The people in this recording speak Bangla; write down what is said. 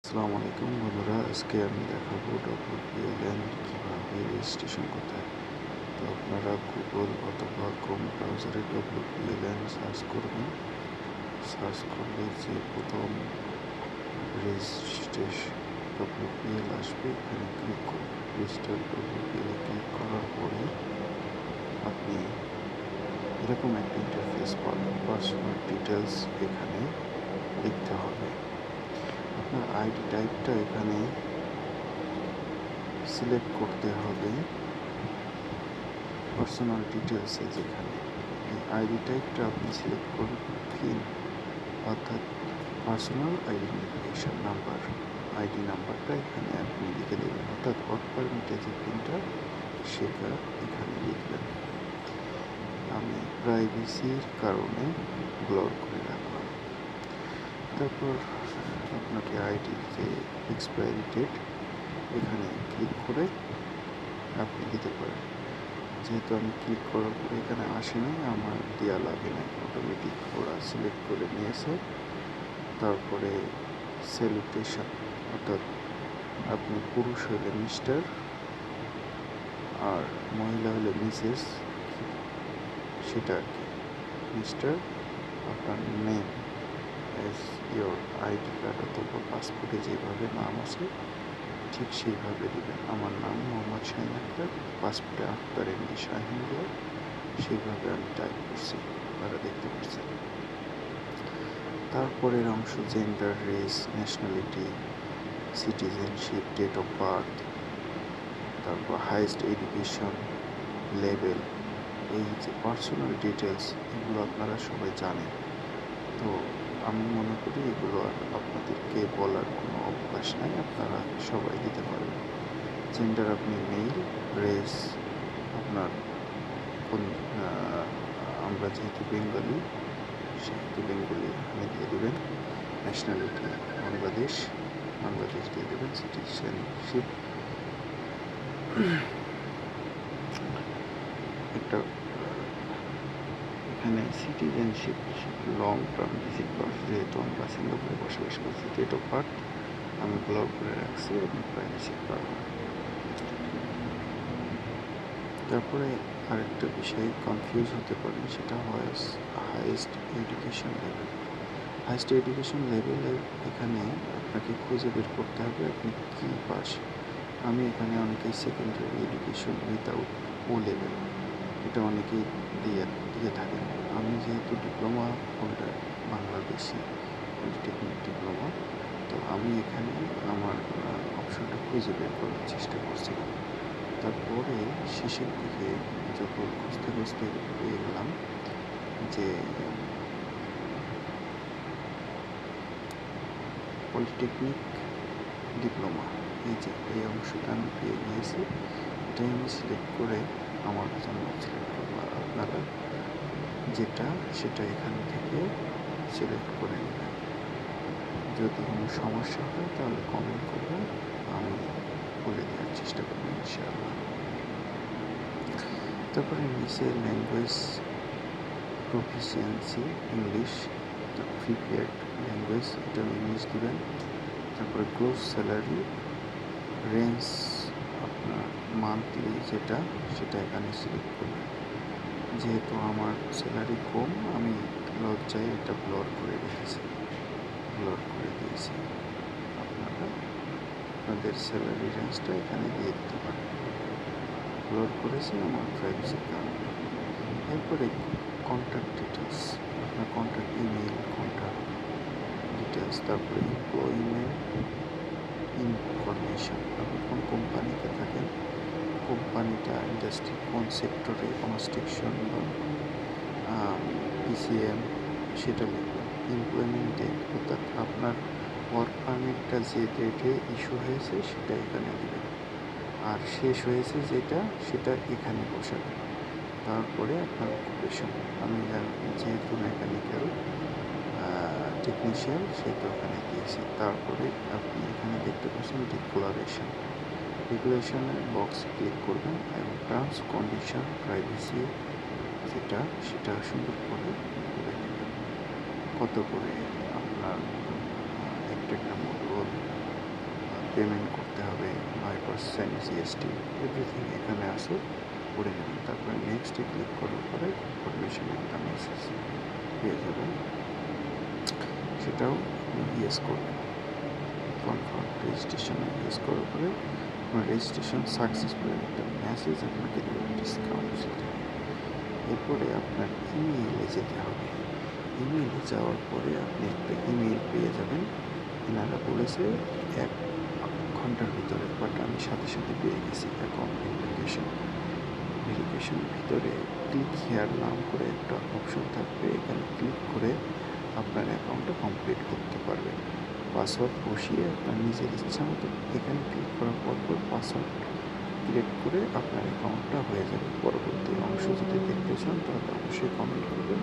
আসসালামু আলাইকুম বন্ধুরা, আজকে আমি দেখাবো WPLN কীভাবে রেজিস্ট্রেশন করতে হয়। তো আপনারা গুগল অথবা ক্রোম ব্রাউজারে WPLN সার্চ করবেন। সার্চ করলে যে প্রথম রেজিস্ট্রেশন WPL আসবে, এখানে ক্লিক করবেন। রেজিস্টার WPL ক্লিক করার পরে আপনি এরকম একটা ইন্টারফেস পাবেন। পার্সোনাল ডিটেলস এখানে লিখতে হবে। আপনার আইডি টাইপটা এখানে সিলেক্ট করতে হবে। পার্সোনাল ডিটেলসে যেখানে এই আইডি টাইপটা আপনি সিলেক্ট করবেন পিন, অর্থাৎ পার্সোনাল আইডেন্টিফিকেশন নাম্বার, আইডি নাম্বারটা এখানে আপনি লিখে দেবেন, অর্থাৎ ওয়ার্ক পারমিটে যে পিনটা সেটা এখানে লিখবেন। আমি প্রাইভেসির কারণে ব্লর করে রাখলাম। তারপর আপনাকে আইডির যে এক্সপায়ারি ডেট এখানে ক্লিক করে আপনি দিতে পারেন। যেহেতু আমি ক্লিক করার পরে এখানে আসে নাই, আমার দেওয়া লাগে নাই, অটোমেটিক ওরা সিলেক্ট করে নিয়েছে। তারপরে স্যালুটেশন, অর্থাৎ আপনি পুরুষ হলে মিস্টার আর মহিলা হলে মিসেস, সেটা আর কি। মিস্টার, আপনার name as your ID card অথবা পাসপোর্টে যেভাবে নাম আছে ঠিক সেইভাবে দেবেন। আমার নাম মোহাম্মদ শাহিন আক্তার, পাসপোর্টে আক্তার এমনি শাহিন দেওয়া, সেইভাবে আমি টাইপ করছি, আপনারা দেখতে পাচ্ছেন। তারপরের অংশ gender, race, nationality, citizenship, date of birth, তারপর হাইয়েস্ট এডুকেশন লেভেল, এই যে পার্সোনাল ডিটেলস, এগুলো আপনারা সবাই জানেন। তো আমি মনে করি এগুলো আর আপনাদেরকে বলার কোনো অবকাশ নাই, আপনারা সবাই দিতে পারবেন। জেন্ডার আপনি মেল, রেস আপনার কোন, আমরা যেহেতু বেঙ্গলি সেহেতু বেঙ্গলি এখানে দিয়ে দেবেন। ন্যাশনালিটি বাংলাদেশ, বাংলাদেশ দিয়ে দেবেন। সিটিজেনশিপ একটা এখানে citizenship long term visit pass, যেহেতু আমি বাসিন্দাপুরে বসবাস করছি। ডেট অফ বার্থ আমি ব্লক করে রাখছি, আমি প্রাইভেসি পারবো। তারপরে আরেকটা বিষয়ে কনফিউজ হতে পারেন, সেটা হয় highest education level. Highest education লেভেলে এখানে আপনাকে খুঁজে বের করতে হবে আপনি কী পাস। আমি এখানে অনেকেই সেকেন্ডারি এডুকেশন উইথাউট ও লেভেল, এটা অনেকেই দিয়ে থাকেন। আমি যেহেতু diploma holder, Bangladeshi polytechnic diploma, তো আমি এখানে আমার অপশনটা খুঁজে বের করার চেষ্টা করছিলাম। তারপরে শেষের দিকে যখন খুঁজতে খুঁজতে পেয়ে গেলাম যে পলিটেকনিক ডিপ্লোমা, এই যে এই অংশটা আমি পেয়ে গিয়েছি, এটাই আমি সিলেক্ট করে আমার জন্য সিলেক্ট করবো। আর আপনারা যেটা সেটা এখান থেকে সিলেক্ট করে নেবেন। যদি কোনো সমস্যা হয় তাহলে কমেন্ট করবেন, আমি বলে দেওয়ার চেষ্টা করবো ইনশাআল্লাহ। তারপরে নিচে language proficiency, English, prepared language, এটা ইংলিশ দেবেন। তারপরে গ্রোস স্যালারি রেঞ্জ, আপনার মান্থলি যেটা সেটা এখানে সিলেক্ট করবেন। যেহেতু আমার স্যালারি কম, আমি লজ্জায় এটা ব্লর করে রেখেছি, ব্লর করে দিয়েছি। আপনারা আপনাদের স্যালারি রেঞ্জটা এখানে দিয়ে দিতে পারেন। ব্লর করেছি আমার প্রাইভেসির কারণে। এরপরে কন্ট্যাক্ট ডিটেলস, আপনার কন্ট্যাক্ট ইমেল, কন্ট্যাক্ট ডিটেলস, তারপরে এমপ্লয়মেন্ট ইনফরমেশান, আপনি কোন কোম্পানিতে থাকেন, কোম্পানিটা ইন্ডাস্ট্রি কোন সেক্টরে, কনস্ট্রাকশন বা পিসিএম, সেটা লিখবেন। এমপ্লয়মেন্ট ডেট, অর্থাৎ আপনার ওয়ার্ক পারমিটটা যে ডেটে ইস্যু হয়েছে সেটা এখানে দেবেন, আর শেষ হয়েছে যেটা সেটা এখানে বসাবেন। তারপরে আপনার অকুপেশন, আমি যেহেতু মেকানিক্যাল টেকনিশিয়ান সেহেতু ওখানে দিয়েছি। তারপরে আপনি এখানে দেখতে পাচ্ছেন ডিক্লারেশন, ডিক্লারেশনের বক্স ক্লিক করবেন এবং টার্মস কন্ডিশন প্রাইভেসি যেটা সেটা সুন্দর করে করে দেবেন। কত করে আপনার একটা মূল্য পেমেন্ট করতে হবে 9% জিএসটি এভরিথিং এখানে আছে করে নেবেন। তারপরে নেক্সটে ক্লিক করার পরে কনফার্মেশন একটা মেসেজ পেয়ে যাবেন, সেটাও ইয়েস করবেন। কনফার্ম রেজিস্ট্রেশনে ইয়েস করার পরে আপনার রেজিস্ট্রেশন সাকসেসফুল একটা মেসেজ আপনাকে দেবে ডিসকাউন্ট থেকে। এরপরে আপনার ইমেইলে যেতে হবে। ইমেইলে যাওয়ার পরে আপনি একটা ইমেইল পেয়ে যাবেন। এনারা বলেছে 1 ঘন্টার ভিতরে, বাট আমি সাথে সাথে পেয়ে গেছি। অ্যাকাউন্ট ভেরিফিকেশনের ভিতরে ক্লিক হেয়ার নাম করে একটা অপশন থাকবে, এখানে ক্লিক করে আপনার অ্যাকাউন্টটা কমপ্লিট করতে পারবেন। পাসওয়ার্ড বসিয়ে আপনার নিজের ইচ্ছা মতো এখানে ক্লিক করার পর পাসওয়ার্ড ক্রিয়েট করে আপনার অ্যাকাউন্টটা হয়ে যাবে। পরবর্তী অংশ যদি দেখতে চান তাহলে অবশ্যই কমেন্ট করবেন।